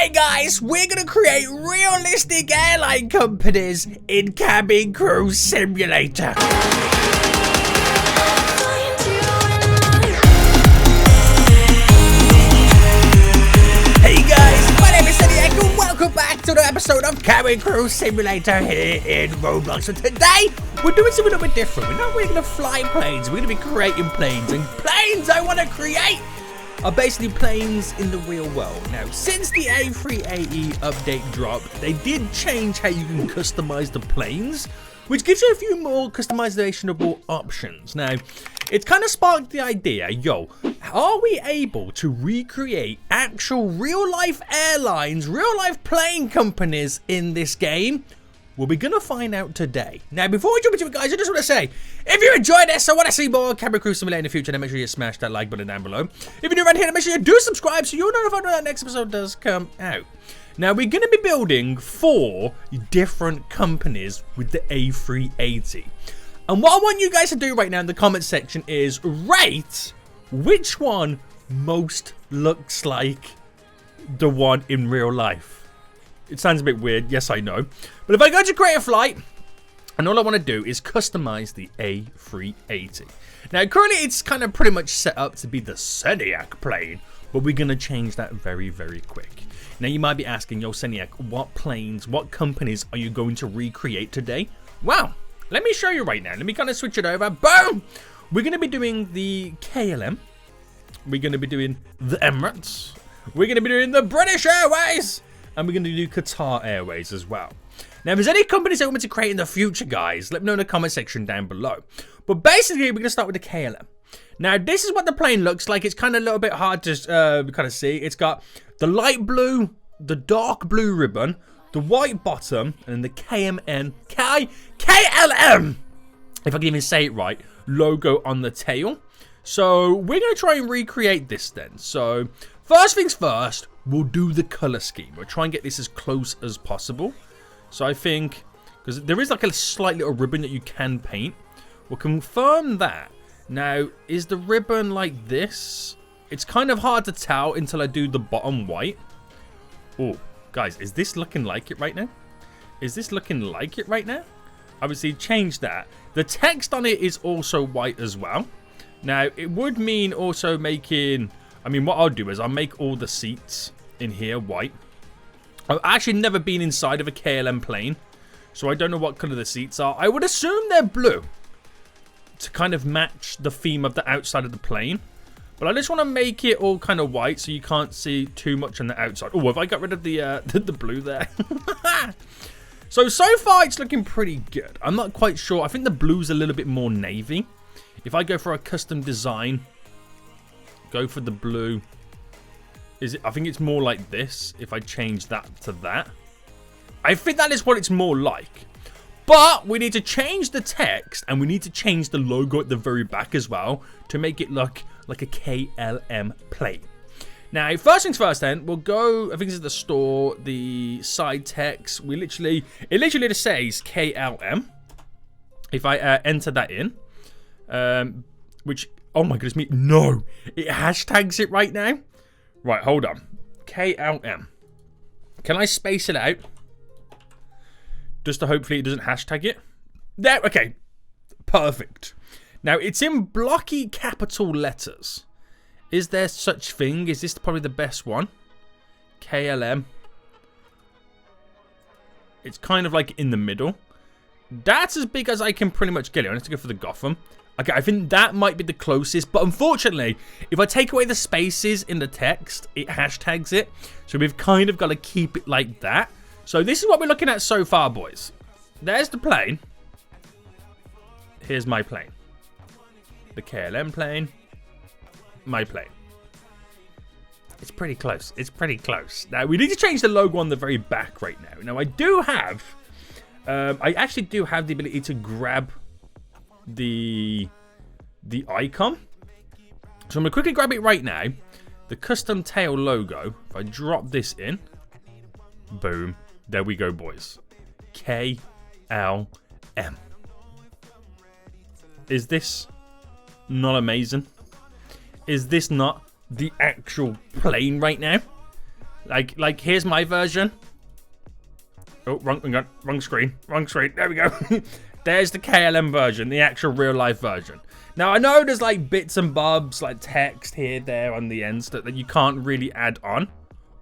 Today, guys, we're going to create realistic airline companies in Cabin Crew Simulator. Hey guys, my name is SENIAC and welcome back to the episode of Cabin Crew Simulator here in Roblox. So today, we're doing something a little bit different. We're not really going to fly planes, we're going to be creating planes. And planes I want to create are basically planes in the real world. Now, since the A380 update dropped, they did change how you can customize the planes, which gives you a few more customizable options. Now, it's kind of sparked the idea, are we able to recreate actual real-life airlines, real-life plane companies in this game? Well, we're going to find out today. Now, before we jump into it, guys, I just want to say, if you enjoyed this, I want to see more Cabin Crew Simulator in the future, then make sure you smash that like button down below. If you're new around here, then make sure you do subscribe so you'll know if the next episode does come out. Now, we're going to be building 4 different companies with the A380. And what I want you guys to do right now in the comment section is rate which one most looks like the one in real life. It sounds a bit weird, yes I know. But if I go to create a flight, and all I want to do is customize the A380. Now currently it's kind of pretty much set up to be the SENIAC plane, but we're going to change that very, very quick. Now you might be asking, SENIAC, what planes, what companies are you going to recreate today? Well, let me show you right now. Let me kind of switch it over. Boom! We're going to be doing the KLM. We're going to be doing the Emirates. We're going to be doing the British Airways. And we're going to do Qatar Airways as well. Now, if there's any companies that want me to create in the future, guys, let me know in the comment section down below. But basically, we're going to start with the KLM. Now, this is what the plane looks like. It's kind of a little bit hard to kind of see. It's got the light blue, the dark blue ribbon, the white bottom, and the KLM, if I can even say it right, logo on the tail. So we're going to try and recreate this then. So first things first, we'll do the color scheme. We'll try and get this as close as possible. So I think, because there is like a slight little ribbon that you can paint. We'll confirm that. Now, is the ribbon like this? It's kind of hard to tell until I do the bottom white. Oh, guys, is this looking like it right now? Is this looking like it right now? Obviously, change that. The text on it is also white as well. Now, it would mean also making... I mean, what I'll do is I'll make all the seats in here white. I've actually never been inside of a KLM plane, so I don't know what color the seats are. I would assume they're blue to kind of match the theme of the outside of the plane. But I just want to make it all kind of white so you can't see too much on the outside. Oh, have I got rid of the blue there? So far, it's looking pretty good. I'm not quite sure. I think the blue's a little bit more navy. If I go for a custom design, go for the blue. I think it's more like this. If I change that to that, I think that is what it's more like. But we need to change the text and we need to change the logo at the very back as well to make it look like a KLM plane. Now, first things first then, we'll go, I think this is the store, the side text. It literally just says KLM. If I enter that in, which, oh my goodness me, no, it hashtags it right now. Right, hold on. KLM. Can I space it out? Just to hopefully it doesn't hashtag it. There, okay. Perfect. Now, it's in blocky capital letters. Is there such thing? Is this probably the best one? KLM. It's kind of like in the middle. That's as big as I can pretty much get it. I have to go for the Gotham. Okay, I think that might be the closest. But unfortunately, if I take away the spaces in the text, it hashtags it. So we've kind of got to keep it like that. So this is what we're looking at so far, boys. There's the plane. Here's my plane. The KLM plane. My plane. It's pretty close. It's pretty close. Now, we need to change the logo on the very back right now. Now, I do have... I actually do have the ability to grab the icon. So I'm going to quickly grab it right now. The custom tail logo. If I drop this in. Boom. There we go, boys. KLM. Is this not amazing? Is this not the actual plane right now? Like here's my version. Oh, wrong screen. Wrong screen. There we go. There's the KLM version, the actual real life version. Now, I know there's like bits and bobs, like text here, there on the ends that you can't really add on.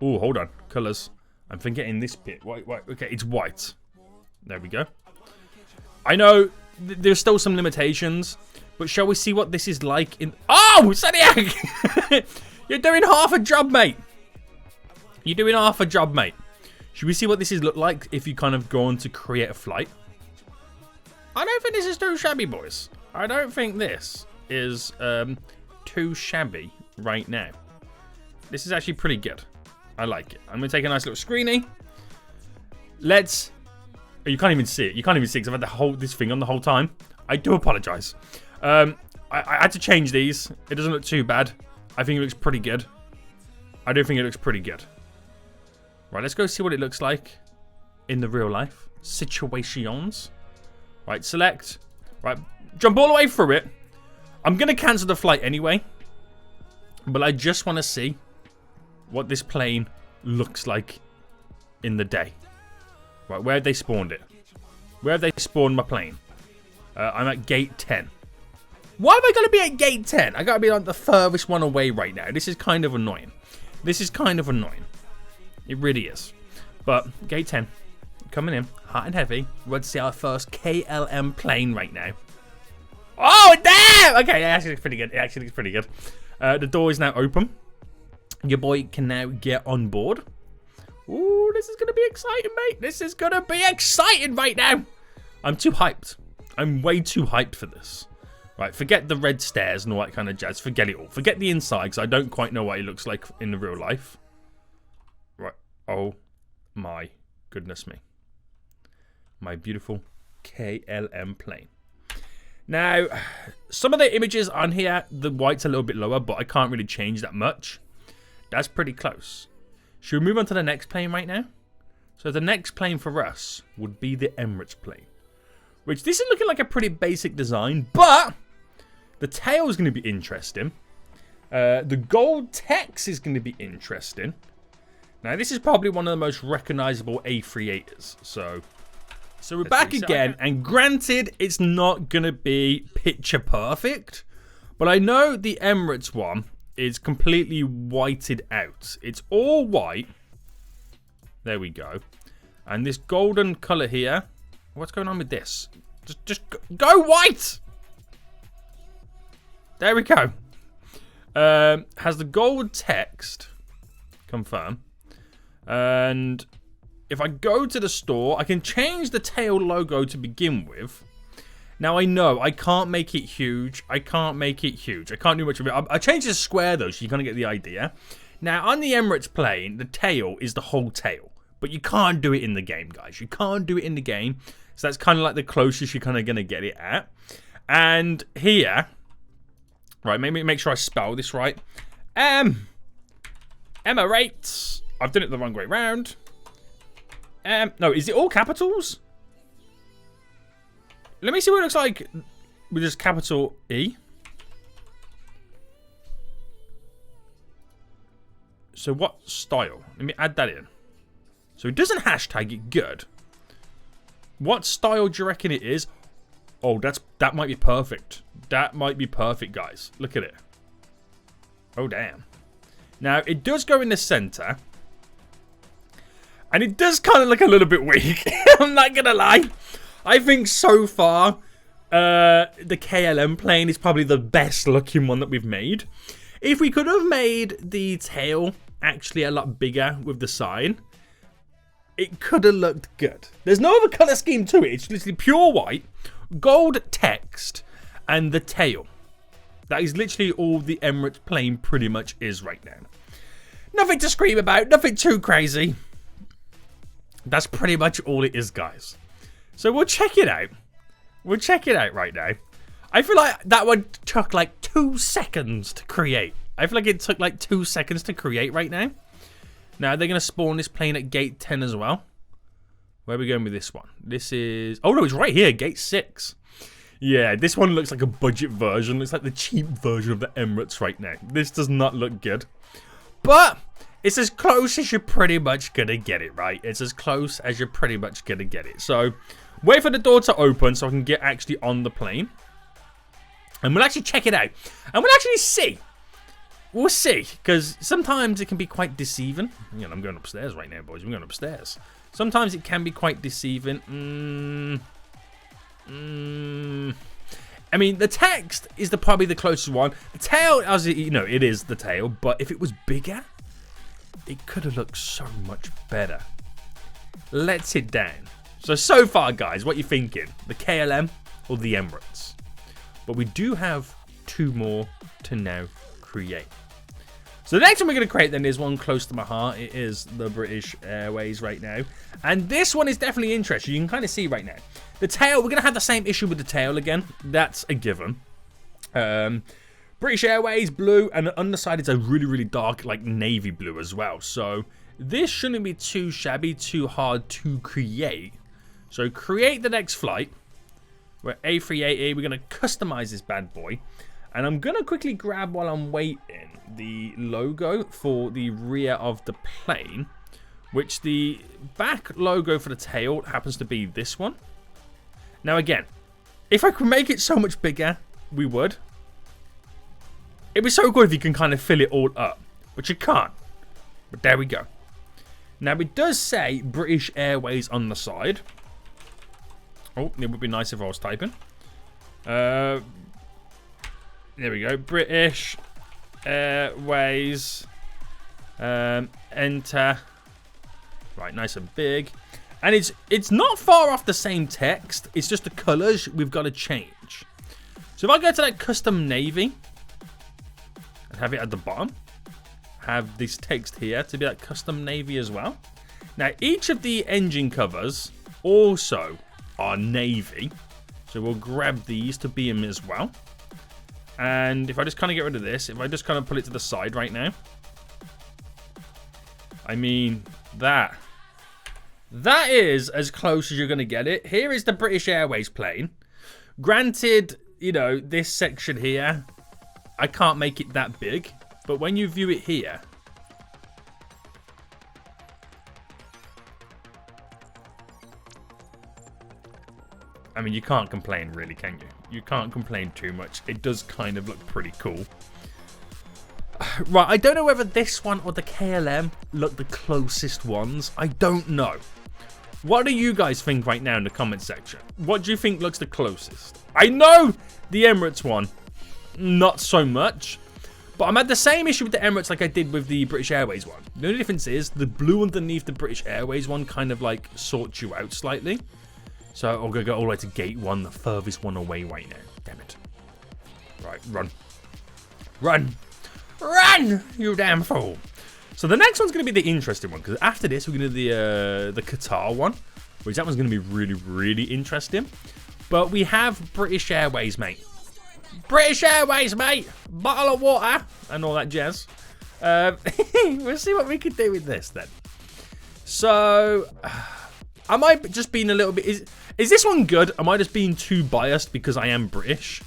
Oh, hold on. Colors. I'm forgetting this bit. White. Okay, it's white. There we go. I know there's still some limitations, but shall we see what this is like in... Oh, SENIAC! You're doing half a job, mate. You're doing half a job, mate. Should we see what this is look like if you kind of go on to create a flight? I don't think this is too shabby, boys. I don't think this is too shabby right now. This is actually pretty good. I like it. I'm going to take a nice little screenie. Let's... Oh, you can't even see it. You can't even see it because I've had this thing on the whole time. I do apologize. I had to change these. It doesn't look too bad. I think it looks pretty good. I do think it looks pretty good. Right, let's go see what it looks like in the real life situations. Right, select. Right, jump all the way through it. I'm going to cancel the flight anyway. But I just want to see what this plane looks like in the day. Right, where have they spawned it? Where have they spawned my plane? I'm at gate 10. Why am I going to be at gate 10? I got to be like the furthest one away right now. This is kind of annoying. This is kind of annoying. It really is. But gate 10. Coming in. Hot and heavy. We're about to see our first KLM plane right now. Oh, damn! Okay, it actually looks pretty good. It actually looks pretty good. The door is now open. Your boy can now get on board. Ooh, this is going to be exciting, mate. This is going to be exciting right now. I'm too hyped. I'm way too hyped for this. Right, forget the red stairs and all that kind of jazz. Forget it all. Forget the inside, because I don't quite know what it looks like in the real life. Right. Oh, my goodness me. My beautiful KLM plane. Now, some of the images on here, the white's a little bit lower, but I can't really change that much. That's pretty close. Should we move on to the next plane right now? So the next plane for us would be the Emirates plane. Which, this is looking like a pretty basic design, but the tail is going to be interesting. The gold text is going to be interesting. Now, this is probably one of the most recognizable A380s. So we're back again, and granted, it's not going to be picture perfect. But I know the Emirates one is completely whited out. It's all white. There we go. And this golden color here. What's going on with this? Just go white. There we go. Has the gold text. Confirm. And if I go to the store, I can change the tail logo to begin with. Now, I know I can't make it huge. I can't make it huge. I can't do much of it. I changed it to square, though, so you kind of get the idea. Now, on the Emirates plane, the tail is the whole tail. But you can't do it in the game, guys. You can't do it in the game. So that's kind of like the closest you're kind of going to get it at. And here, right, maybe make sure I spell this right. Emirates. I've done it the wrong way round. No, is it all capitals? Let me see what it looks like with just capital E. So what style? Let me add that in. So it doesn't hashtag it. Good. What style do you reckon it is? Oh, that might be perfect. That might be perfect, guys. Look at it. Oh, damn. Now, it does go in the center. And it does kind of look a little bit weak. I'm not going to lie. I think so far, the KLM plane is probably the best looking one that we've made. If we could have made the tail actually a lot bigger with the sign, it could have looked good. There's no other color scheme to it. It's literally pure white, gold text, and the tail. That is literally all the Emirates plane pretty much is right now. Nothing to scream about, nothing too crazy. That's pretty much all it is, guys. So we'll check it out. We'll check it out right now. I feel like that one took like 2 seconds to create. I feel like it took like 2 seconds to create right now. Now, they're going to spawn this plane at gate 10 as well. Where are we going with this one? This is... Oh, no, it's right here. Gate 6. Yeah, this one looks like a budget version. Looks like the cheap version of the Emirates right now. This does not look good. But It's as close as you're pretty much gonna get it, right? It's as close as you're pretty much gonna get it. So, wait for the door to open so I can get actually on the plane. And we'll actually check it out. And we'll actually see. We'll see. Because sometimes it can be quite deceiving. You know, I'm going upstairs right now, boys. I'm going upstairs. Sometimes it can be quite deceiving. I mean, the text is probably the closest one. The tail, as you know, it is the tail. But if it was bigger, it could have looked so much better. Let's sit down. So far, guys, what you thinking? The KLM or the Emirates? But we do have 2 more to now create. So the next one we're going to create then is one close to my heart. It is the British Airways right now. And this one is definitely interesting. You can kind of see right now. The tail, we're going to have the same issue with the tail again. That's a given. British Airways, blue, and the underside is a really, really dark, like navy blue as well. So this shouldn't be too shabby, too hard to create. So create the next flight. We're A380. We're going to customize this bad boy. And I'm going to quickly grab, while I'm waiting, the logo for the rear of the plane. Which the back logo for the tail happens to be this one. Now again, if I could make it so much bigger, we would. It'd be so good if you can kind of fill it all up. But you can't. But there we go. Now it does say British Airways on the side. Oh, it would be nice if I was typing. There we go. British Airways. Enter. Right, nice and big. And it's not far off the same text. It's just the colours we've got to change. So if I go to that custom navy and have it at the bottom, have this text here to be that custom navy as well. Now, each of the engine covers also are navy. So we'll grab these to be them as well. And if I just kind of get rid of this, if I just kind of pull it to the side right now. I mean, that is as close as you're going to get it. Here is the British Airways plane. Granted, you know, this section here, I can't make it that big. But when you view it here, I mean, you can't complain really, can you? You can't complain too much. It does kind of look pretty cool. Right, I don't know whether this one or the KLM look the closest ones. I don't know. What do you guys think right now in the comment section? What do you think looks the closest? I know the Emirates one, not so much. But I'm at the same issue with the Emirates like I did with the British Airways one. The only difference is the blue underneath the British Airways one kind of like sorts you out slightly. So I'm going to go all the way to gate 1, the furthest one away right now. Damn it. Right, run. Run! Run! You damn fool. So the next one's going to be the interesting one. Because after this, we're going to do the Qatar one. Which that one's going to be really, really interesting. But we have British Airways, mate. British Airways, mate! Bottle of water! And all that jazz. We'll see what we can do with this then. So... Am I just being a little bit... Is this one good? Am I just being too biased because I am British?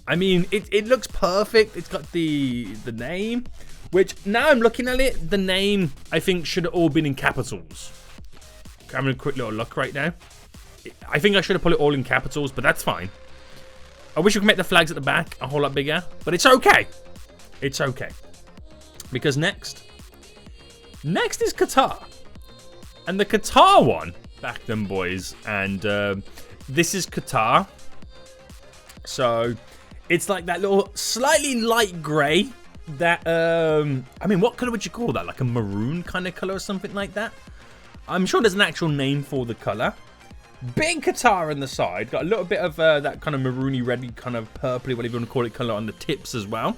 I mean, it looks perfect. It's got the name. Which, now I'm looking at it, the name, I think, should have all been in capitals. I'm having a quick little look right now. I think I should have put it all in capitals, but that's fine. I wish we could make the flags at the back a whole lot bigger. But it's okay. It's okay. Because next is Qatar. And the Qatar one, back them boys, and this is Qatar. So it's like that little slightly light grey. That I mean, what colour would you call that? Like a maroon kind of colour or something like that. I'm sure there's an actual name for the colour. Big Qatar on the side, got a little bit of that kind of maroony, reddy, kind of purpley, whatever you want to call it, colour on the tips as well.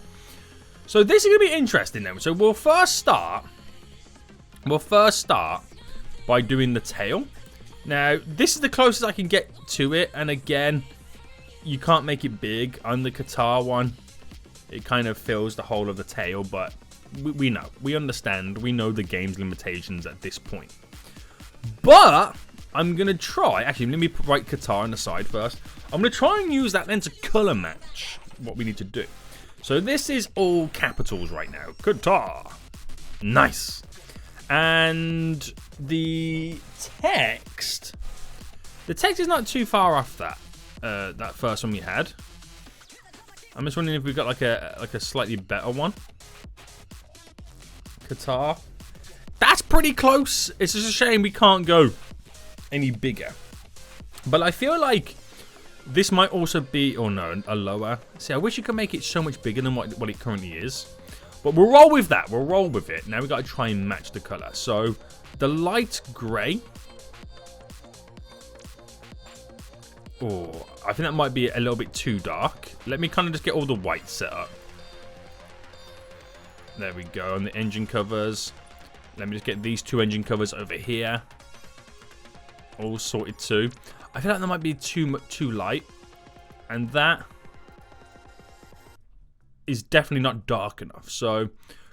So this is gonna be interesting then. So we'll first start by doing the tail. Now, this is the closest I can get to it. And again, you can't make it big. On the Qatar one, it kind of fills the whole of the tail. But we know. We understand. We know the game's limitations at this point. But I'm going to try. Actually, let me write Qatar on the side first. I'm going to try and use that then to colour match what we need to do. So this is all capitals right now. Qatar. Nice. And the text is not too far off that that first one we had. I'm just wondering if we've got like a slightly better one. Qatar. That's pretty close. It's just a shame we can't go any bigger. But I feel like this might also be, or no, a lower. See, I wish you could make it so much bigger than what it currently is. But we'll roll with that. We'll roll with it. Now we've got to try and match the color. So the light gray. Oh, I think that might be a little bit too dark. Let me kind of just get all the white set up. There we go. On the engine covers. Let me just get these two engine covers over here. All sorted too. I feel like that might be too light. And that is definitely not dark enough. So,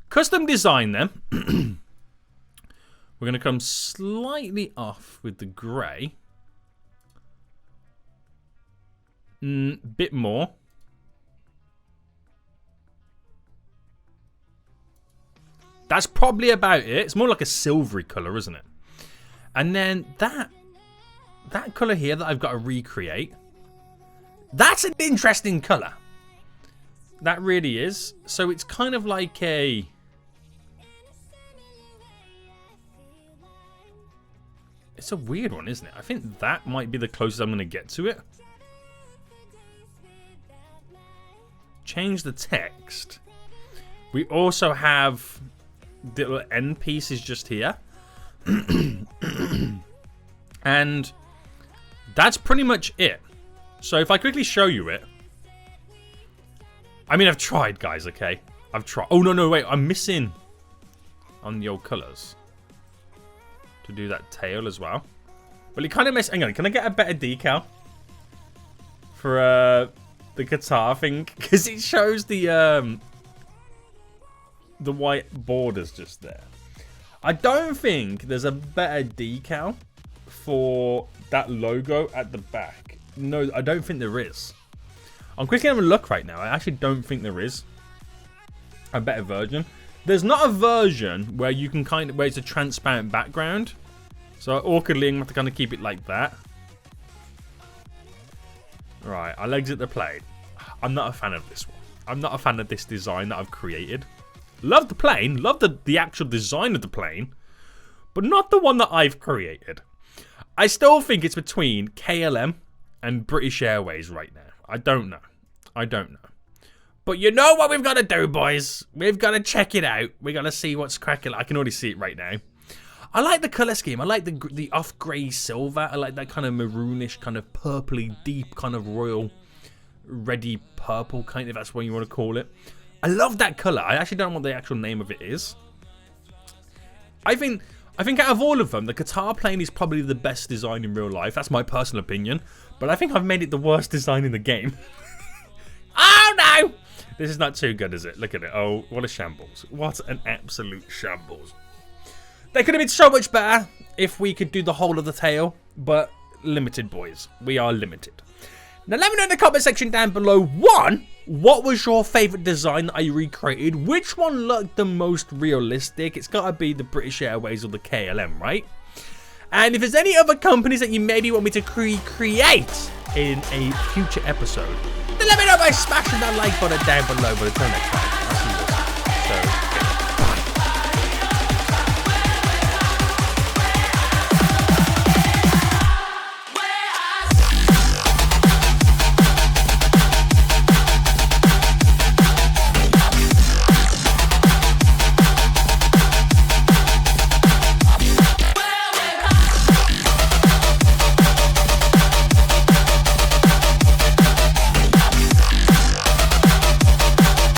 custom design them. We're going to come slightly off with the grey. Bit more. That's probably about it. It's more like a silvery colour, isn't it? And then that colour here that I've got to recreate. That's an interesting colour. That really is. So it's kind of like a... It's a weird one, isn't it? I think that might be the closest I'm going to get to it. Change the text. We also have the little end pieces just here. And that's pretty much it. So if I quickly show you it. I mean, I've tried, guys, okay? I've tried. Oh, no, wait. I'm missing on the old colours. To do that tail as well. Well, it kind of messed... Hang on, can I get a better decal? For the Qatar thing? Because it shows the white borders just there. I don't think there's a better decal for that logo at the back. No, I don't think there is. I'm quickly having a look right now. I actually don't think there is a better version. There's not a version where you can where it's a transparent background. So awkwardly, I'm going to have to kind of keep it like that. Right, I'll exit the plane. I'm not a fan of this one. I'm not a fan of this design that I've created. Love the plane, love the actual design of the plane, but not the one that I've created. I still think it's between KLM and British Airways right now. I don't know. I don't know. But you know what we've got to do, boys? We've got to check it out. We've got to see what's cracking. I can already see it right now. I like the colour scheme. I like the off grey silver. I like that kind of maroonish, kind of purpley, deep, kind of royal, reddy purple, kind of, that's what you want to call it. I love that colour. I actually don't know what the actual name of it is. I think out of all of them, the Qatar plane is probably the best design in real life. That's my personal opinion. But I think I've made it the worst design in the game. Oh, no! This is not too good, is it? Look at it. Oh, what a shambles. What an absolute shambles. They could have been so much better if we could do the whole of the tail. But limited, boys. We are limited. Now, let me know in the comment section down below. One, what was your favourite design that I recreated? Which one looked the most realistic? It's got to be the British Airways or the KLM, right? And if there's any other companies that you maybe want me to recreate in a future episode, then let me know by smashing that like button down below. But until next time, I'll see you guys. So